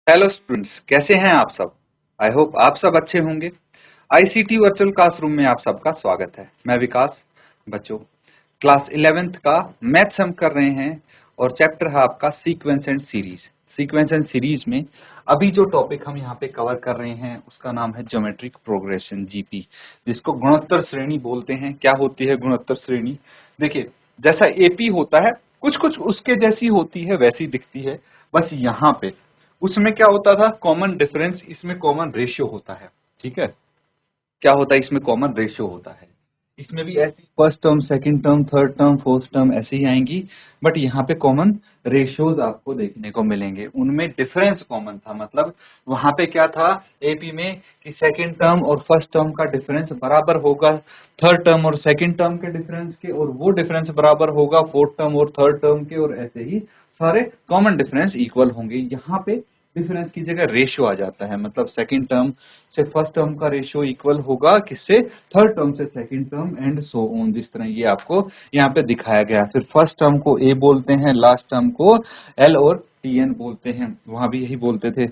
Hello students, कैसे हैं आप सब। आई होप आप सब अच्छे होंगे। आईसीटी वर्चुअल क्लासरूम में आप सबका स्वागत है। मैं विकास। बच्चों, क्लास 11th का मैथ्स हम कर रहे हैं और चैप्टर है आपका sequence and series. Sequence and series में अभी जो टॉपिक हम यहाँ पे कवर कर रहे हैं उसका नाम है ज्योमेट्रिक प्रोग्रेशन, जीपी, जिसको गुणोत्तर श्रेणी बोलते हैं। क्या होती है गुणोत्तर श्रेणी? देखिए, जैसा एपी होता है कुछ कुछ उसके जैसी होती है, वैसी दिखती है। बस यहाँ पे उसमें क्या होता था, कॉमन डिफरेंस, इसमें कॉमन रेशियो होता है। ठीक है, क्या होता है इसमें कॉमन रेशियो होता है। इसमें भी ऐसी first term, second term, third term, fourth term ऐसे ही आएंगी, बट यहाँ पे कॉमन रेशियोज आपको देखने को मिलेंगे। उनमें डिफरेंस कॉमन था, मतलब वहां पे क्या था एपी में कि सेकंड टर्म और फर्स्ट टर्म का डिफरेंस बराबर होगा थर्ड टर्म और सेकंड टर्म के डिफरेंस के, और वो डिफरेंस बराबर होगा फोर्थ टर्म और थर्ड टर्म के, और ऐसे ही सारे कॉमन डिफरेंस इक्वल होंगे। यहाँ पे डिफरेंस की जगह रेशियो आ जाता है, मतलब सेकंड टर्म से फर्स्ट टर्म का रेशियो इक्वल होगा किससे, थर्ड टर्म से second term, and so on. जिस तरह ये आपको यहाँ पे दिखाया गया। फिर फर्स्ट टर्म को ए बोलते हैं, लास्ट टर्म को एल और टी एन बोलते हैं। वहां भी यही बोलते थे।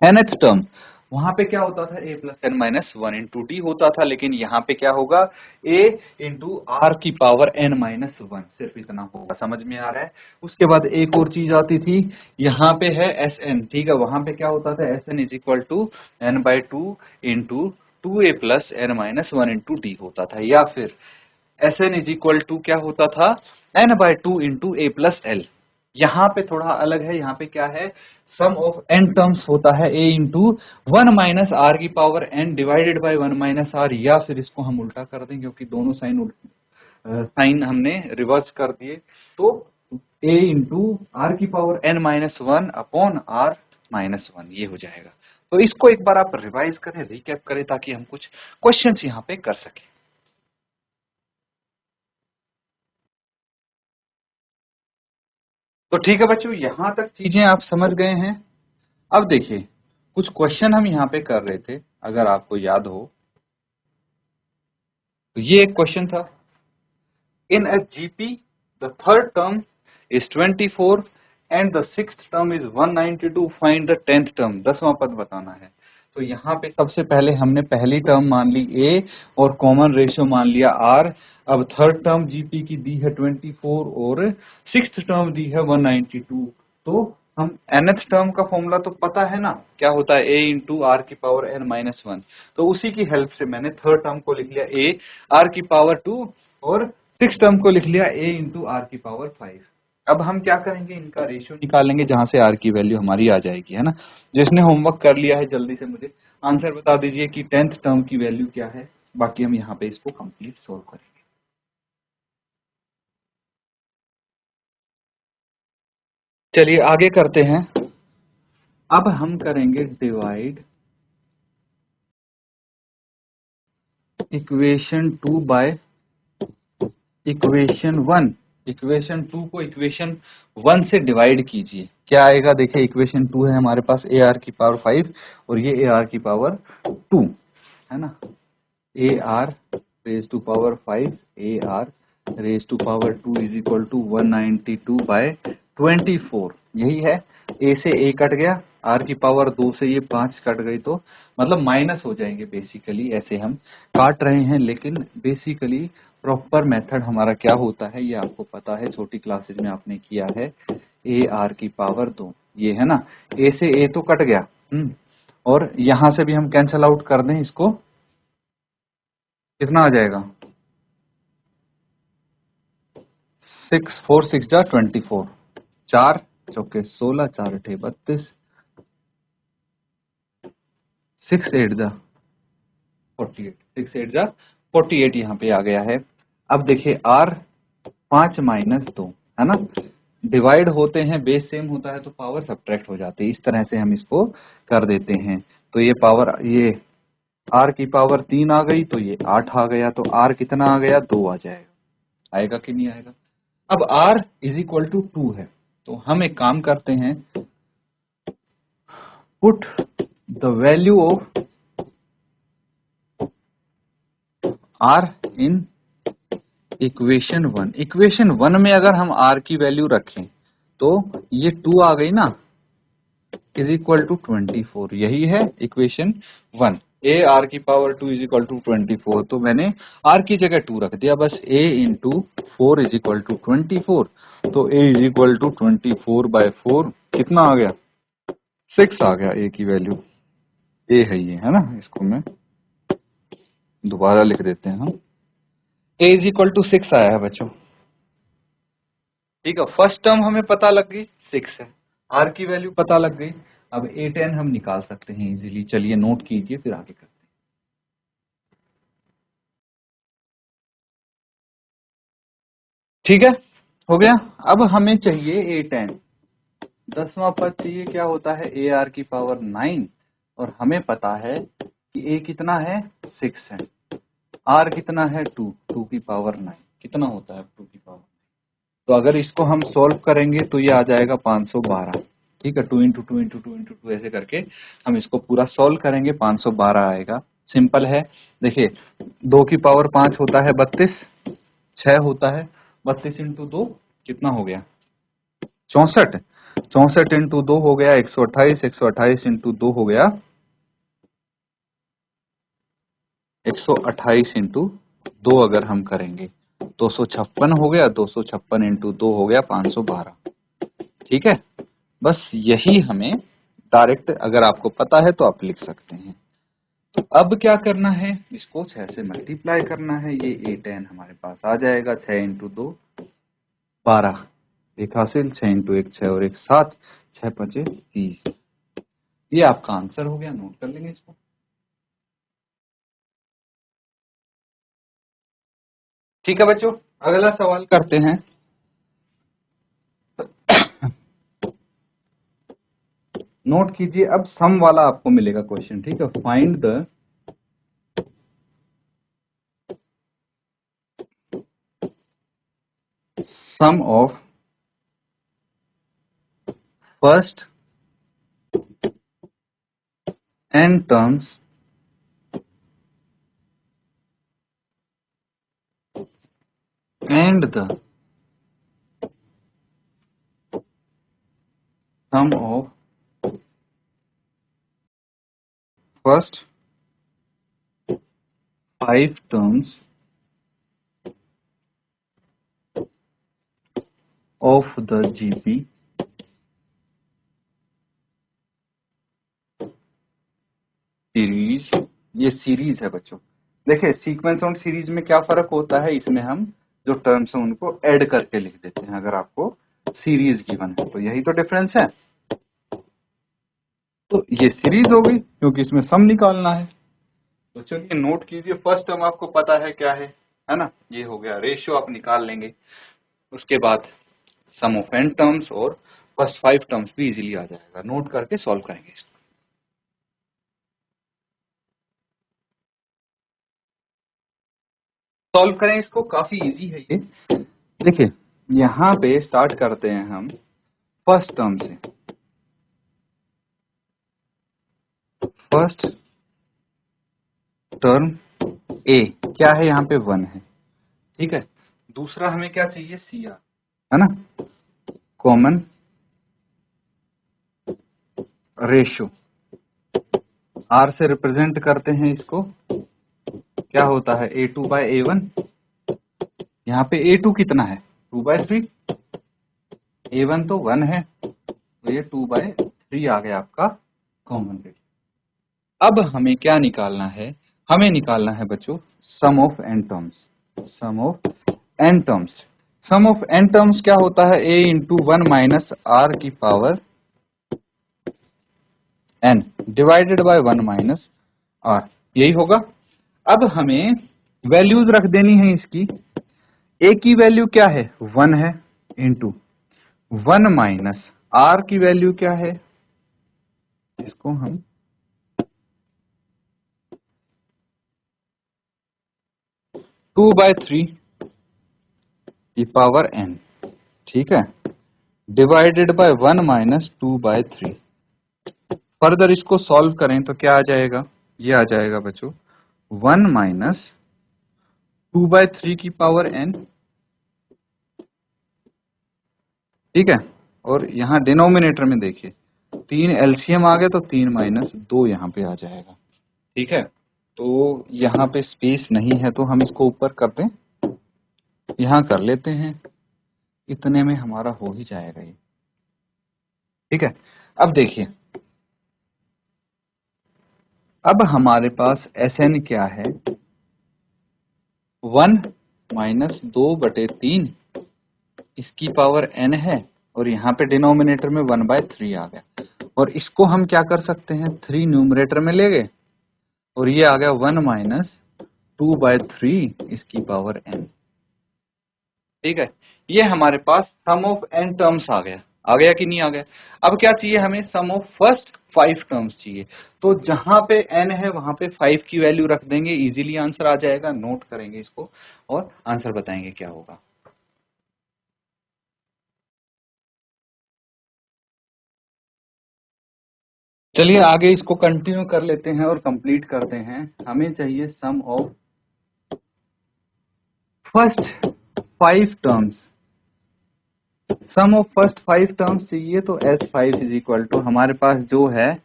nth टर्म, वहां पे क्या होता था, a plus n minus one into d होता था, लेकिन यहाँ पे क्या होगा, a इंटू आर की पावर n माइनस वन, सिर्फ इतना होगा। समझ में आ रहा है? उसके बाद एक और चीज आती थी, यहाँ पे है एस एन। ठीक है, वहां पे क्या होता था, S n is equal to n by two into two a plus n minus one into d होता था। या फिर S n is equal to क्या होता था, n by two into a plus l. यहाँ पे थोड़ा अलग है, यहाँ पे क्या है, सम ऑफ एन टर्म्स होता है a into one minus r की power n divided by one minus r. या फिर इसको हम उल्टा कर दें, क्योंकि दोनों साइन हमने रिवर्स कर दिए, तो ए इंटू आर की power n minus one upon r minus one, ये हो जाएगा। तो इसको एक बार आप रिवाइज करें, रिकैप करें, ताकि हम कुछ क्वेश्चंस यहाँ पे कर सकें। तो ठीक है बच्चों, यहां तक चीजें आप समझ गए हैं। अब देखिए, कुछ क्वेश्चन हम यहाँ पे कर रहे थे, अगर आपको याद हो तो ये एक क्वेश्चन था। इन a GP the third term is 24 and the sixth term is 192, find the 10th term, 10वां पद बताना है। तो यहाँ पे सबसे पहले हमने पहली टर्म मान ली a और कॉमन रेशियो मान लिया r। अब थर्ड टर्म जीपी की दी है 24 और सिक्स्थ टर्म दी है 192। तो हम nth टर्म का फॉर्मूला तो पता है ना, क्या होता है, a इंटू आर की पावर n माइनस वन। तो उसी की हेल्प से मैंने थर्ड टर्म को लिख लिया a आर की पावर टू, और सिक्स टर्म को लिख लिया a इंटू आर की पावर फाइव। अब हम क्या करेंगे, इनका रेशियो निकालेंगे, जहां से आर की वैल्यू हमारी आ जाएगी, है ना। जिसने होमवर्क कर लिया है जल्दी से मुझे आंसर बता दीजिए कि 10th टर्म की वैल्यू क्या है। बाकी हम यहाँ पे इसको कंप्लीट सोल्व करेंगे। चलिए आगे करते हैं। अब हम करेंगे divide equation two by equation one. Equation two को इक्वेशन वन से डिवाइड कीजिए, क्या आएगा। देखिए, इक्वेशन टू है हमारे पास ए आर की पावर फाइव और ये ए आर की पावर टू, है ना। A r raise to power five, a r raise to power two is equal to 192 by 24। यही है, ए से ए कट गया, आर की पावर दो से ये पांच कट गई, तो मतलब माइनस हो जाएंगे। बेसिकली ऐसे हम काट रहे हैं, लेकिन बेसिकली प्रॉपर मेथड हमारा क्या होता है ये आपको पता है, छोटी क्लासेज में आपने किया है। ए आर की पावर दो, ये है ना, ए से ए तो कट गया, और यहां से भी हम कैंसल आउट कर दें इसको, कितना आ जाएगा, सिक्स फोर सिक्स जा 24, चार चौके 16, चार अठे 32, सिक्स एट जा 48, सिक्स एट जा 48 यहाँ पे आ गया है। अब देखिए आर पांच माइनस दो, है ना, डिवाइड होते हैं, बेस सेम होता है तो पावर सब्ट्रैक्ट हो जाती है। इस तरह से हम इसको कर देते हैं। तो ये पावर, ये आर की पावर तीन आ गई, तो ये आठ आ गया, तो आर कितना आ गया, दो आ जाएगा। आएगा कि नहीं आएगा। अब r is equal to two है, तो हम एक काम करते हैं, put the value of r in equation one. Equation one में अगर हम r की वैल्यू रखें तो ये टू आ गई ना, इज इक्वल टू 24, यही है इक्वेशन 1। ए आर की पावर 2 इज इक्वल टू 24, तो मैंने आर की जगह 2 रख दिया, बस ए इंटू 4 इज इक्वल टू 24, तो ए इज इक्वल टू 24/4 कितना आ गया, 6 आ गया। ए की वैल्यू ए है ये, है ना, इसको मैं दोबारा लिख देते हैं हम। ए इज इक्वल टू 6 आया है बच्चों, ठीक है। फर्स्ट टर्म हमें पता लग गई 6 है, आर की वैल्यू पता लग गई। अब A10 हम निकाल सकते हैं इजीली, चलिए नोट कीजिए फिर आगे करते हैं। ठीक है, हो गया। अब हमें चाहिए A10, 10वां पद चाहिए, क्या होता है ए आर की पावर 9, और हमें पता है कि ए कितना है 6 है, आर कितना है 2, 2 की पावर 9 कितना होता है 2 की पावर। तो अगर इसको हम सॉल्व करेंगे तो ये आ जाएगा 512, ठीक है। 2 इंटू 2 इंटू 2 इंटू 2 ऐसे करके हम इसको पूरा सॉल्व करेंगे, 512 आएगा। सिंपल है, देखिए 2 की पावर 5 होता है 32, 6 होता है 32 इंटू 2 कितना हो गया 64, 64 इंटू 2 हो गया 128, 128 इंटू 2 हो गया 128 इंटू 2, अगर हम करेंगे 256 हो गया, 256 इंटू 2 हो गया 512, ठीक है। बस यही हमें डायरेक्ट, अगर आपको पता है तो आप लिख सकते हैं। तो अब क्या करना है, इसको 6 से मल्टीप्लाई करना है, ये A10 हमारे पास आ जाएगा, 6 इंटू 2 12, एक हासिल, 6 इंटू 1 6 और 1 7, 6 5 30, ये आपका आंसर हो गया। नोट कर लेंगे इसको। ठीक है बच्चों, अगला सवाल करते हैं। नोट कीजिए, अब सम वाला आपको मिलेगा क्वेश्चन, ठीक है। Find the sum of first n terms and the sum of first 5 terms of the GP series. ये सीरीज है बच्चों, देखिए सीक्वेंस और सीरीज में क्या फर्क होता है, इसमें हम जो टर्म्स हैं उनको ऐड करके लिख देते हैं, अगर आपको सीरीज गिवन है तो यही तो डिफरेंस है। तो ये सीरीज हो गई क्योंकि इसमें सम निकालना है। तो चलिए नोट कीजिए, फर्स्ट टर्म आपको पता है क्या है ना, ये हो गया, रेशियो आप निकाल लेंगे। उसके बाद सम ऑफ n टर्म्स और फर्स्ट 5 टर्म्स भी इजीली आ जाएगा, नोट करके सॉल्व करेंगे इसको। सॉल्व करें इसको, काफी इजी है ये। देखिए यहाँ पे स्टार्ट करते हैं हम फर्स्ट टर्म से। फर्स्ट टर्म ए क्या है, यहाँ पे 1 है, ठीक है। दूसरा हमें क्या चाहिए, सी आर, है ना, कॉमन रेशियो, आर से रिप्रेजेंट करते हैं इसको, क्या होता है A2/A1। यहाँ पे A2 कितना है 2/3, A1 तो 1 है, तो ये 2/3 आ गया आपका कॉमन रेशियो। अब हमें क्या निकालना है, हमें निकालना है बच्चों sum of n terms. Sum of n terms, sum of n terms क्या होता है, a इंटू 1 माइनस आर की power n divided by 1 minus r, यही होगा। अब हमें वैल्यूज रख देनी है इसकी। a की वैल्यू क्या है 1 है, इंटू 1 माइनस आर की वैल्यू क्या है, इसको हम 2/3 की पावर n, ठीक है, डिवाइडेड बाय 1 माइनस 2/3। फर्दर इसको सॉल्व करें तो क्या आ जाएगा, ये आ जाएगा बच्चों 1 माइनस 2/3 की पावर n, ठीक है। और यहाँ डिनोमिनेटर में देखिए 3 एलसीएम आ गया तो 3 माइनस 2 यहाँ पे आ जाएगा। ठीक है, तो यहाँ पे स्पेस नहीं है तो हम इसको ऊपर कर दें, यहाँ कर लेते हैं, इतने में हमारा हो ही जाएगा ये। ठीक है, अब देखिए, अब हमारे पास Sn क्या है, 1 माइनस 2/3 इसकी पावर n है, और यहाँ पे डिनोमिनेटर में 1/3 आ गया, और इसको हम क्या कर सकते हैं, 3 न्यूमरेटर में ले गए और ये आ गया 1 माइनस 2/3 इसकी पावर n। ठीक है, ये हमारे पास सम ऑफ n टर्म्स आ गया कि नहीं आ गया। अब क्या चाहिए हमें, सम ऑफ फर्स्ट 5 टर्म्स चाहिए। तो जहां पे n है वहां पे 5 की वैल्यू रख देंगे, इजीली आंसर आ जाएगा। नोट करेंगे इसको और आंसर बताएंगे क्या होगा। चलिए आगे इसको कंटिन्यू कर लेते हैं और कंप्लीट करते हैं। हमें चाहिए sum of first 5 terms. Sum of first 5 terms चाहिए, तो S5 इज इक्वल टू हमारे पास जो है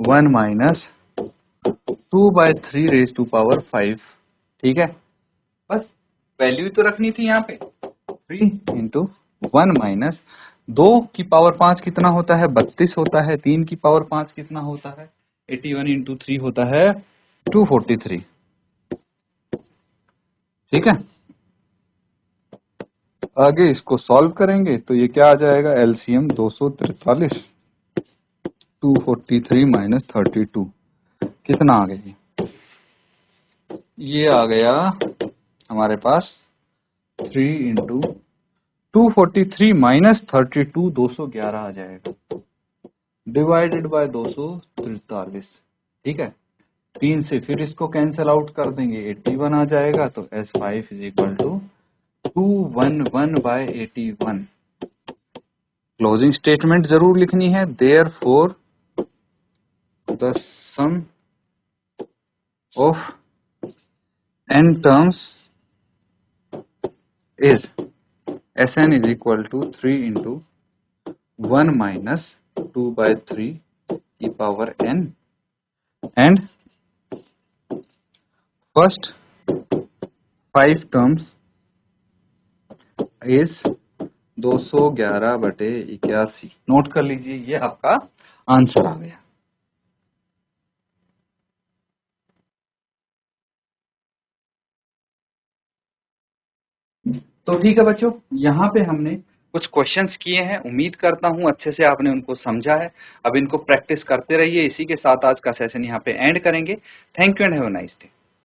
1 माइनस 2/3 रेज टू पावर 5। ठीक है, बस वैल्यू तो रखनी थी यहाँ पे, 3 इंटू 1 माइनस 2 की पावर 5 कितना होता है, 32 होता है। 3 की पावर 5 कितना होता है, 81 इंटू 3 होता है 243। ठीक है, आगे इसको सॉल्व करेंगे तो ये क्या आ जाएगा, एलसीएम 243, 243 माइनस 32 कितना आ गया, ये आ गया हमारे पास 3 इंटू 243 माइनस 32 211 आ जाएगा, डिवाइडेड बाय 243। ठीक है, 3 से फिर इसको कैंसिल आउट कर देंगे, 81 आ जाएगा। तो S5 is equal to 211/81। Closing statement जरूर लिखनी है, therefore the sum of n terms is Sn is equal to 3 into 1 minus 2/3 की power n, and first 5 terms is 211/81। Note कर लीजिए, ये आपका आंसर आ गया। तो ठीक है बच्चों, यहाँ पे हमने कुछ क्वेश्चंस किए हैं, उम्मीद करता हूँ अच्छे से आपने उनको समझा है। अब इनको प्रैक्टिस करते रहिए। इसी के साथ आज का सेशन यहाँ पे एंड करेंगे। Thank you and have a nice day.